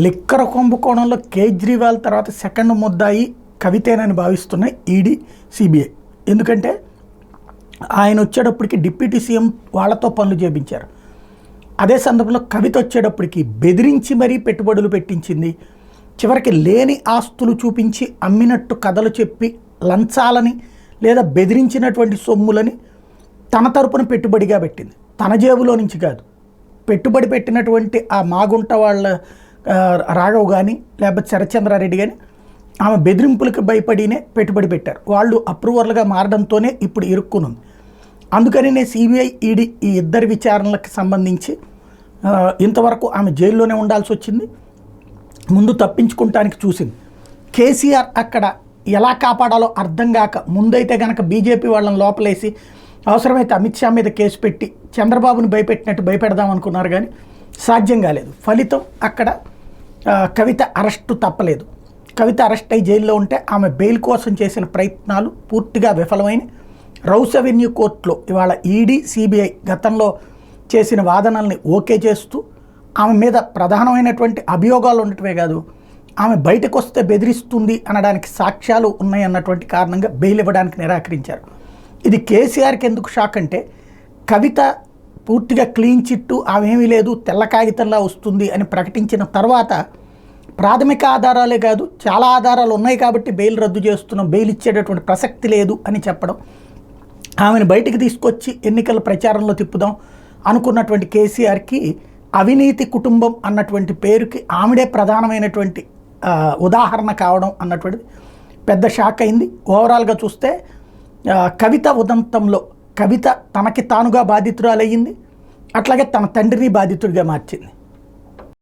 లిక్కర కుంభకోణంలో కేజ్రీవాల్ తర్వాత సెకండ్ ముద్దాయి కవితేనని భావిస్తున్న ఈడీ సిబిఐ. ఎందుకంటే ఆయన వచ్చేటప్పటికి డిప్యూటీ సీఎం వాళ్ళతో పనులు చేయించారు. అదే సందర్భంలో కవిత వచ్చేటప్పటికి బెదిరించి మరీ పెట్టుబడులు పెట్టించింది. చివరికి లేని ఆస్తులు చూపించి అమ్మినట్టు కథలు చెప్పి లంచాలని లేదా బెదిరించినటువంటి సొమ్ములని తన తరపున పెట్టుబడిగా పెట్టింది. తన జేబులో నుంచి కాదు, పెట్టుబడి పెట్టినటువంటి ఆ మాగుంట వాళ్ళ రాఘవ్ కానీ లేకపోతే శరత్చంద్రారెడ్డి కానీ ఆమె బెదిరింపులకు భయపడినే పెట్టుబడి పెట్టారు. వాళ్ళు అప్రూవర్లుగా మారడంతోనే ఇప్పుడు ఇరుక్కునుంది. అందుకని సిబిఐ ఈడీ ఈ ఇద్దరి విచారణలకు సంబంధించి ఇంతవరకు ఆమె జైల్లోనే ఉండాల్సి వచ్చింది. ముందు తప్పించుకుంటానికి చూసింది. కేసీఆర్ అక్కడ ఎలా కాపాడాలో అర్థం కాక ముందైతే కనుక బీజేపీ వాళ్ళని లోపలేసి అవసరమైతే అమిత్ షా మీద కేసు పెట్టి చంద్రబాబుని భయపెట్టినట్టు భయపెడదాం అనుకున్నారు, కానీ సాధ్యం కాలేదు. ఫలితం అక్కడ కవిత అరెస్టు తప్పలేదు. కవిత అరెస్ట్ అయ్యి జైల్లో ఉంటే ఆమె బెయిల్ కోసం చేసిన ప్రయత్నాలు పూర్తిగా విఫలమైన రౌస్ అవెన్యూ కోర్టులో ఇవాళ ఈడీ సిబిఐ గతంలో చేసిన వాదనల్ని ఓకే చేస్తూ ఆమె మీద ప్రధానమైనటువంటి అభియోగాలు ఉండటమే కాదు, ఆమె బయటకు వస్తే బెదిరిస్తుంది అనడానికి సాక్ష్యాలు ఉన్నాయన్నటువంటి కారణంగా బెయిల్ ఇవ్వడానికి నిరాకరించారు. ఇది కేసీఆర్కి ఎందుకు షాక్ అంటే, కవిత పూర్తిగా క్లీన్ చిట్టు ఆమె ఏమీ లేదు తెల్ల కాగితంలా వస్తుంది అని ప్రకటించిన తర్వాత ప్రాథమిక ఆధారాలే కాదు చాలా ఆధారాలు ఉన్నాయి కాబట్టి బెయిల్ రద్దు చేస్తున్నాం, బెయిల్ ఇచ్చేటటువంటి ప్రసక్తి లేదు అని చెప్పడం, ఆమెను బయటికి తీసుకొచ్చి ఎన్నికల ప్రచారంలో తిప్పుదాం అనుకున్నటువంటి కేసీఆర్కి అవినీతి కుటుంబం అన్నటువంటి పేరుకి ఆమెడే ప్రధానమైనటువంటి ఉదాహరణ కావడం అన్నటువంటిది పెద్ద షాక్ అయింది. ఓవరాల్గా చూస్తే కవిత ఉదంతంలో కవిత తనకి తానుగా బాధితురాలయ్యింది, అట్లాగే తన తండ్రిని బాధితుడిగా మార్చింది.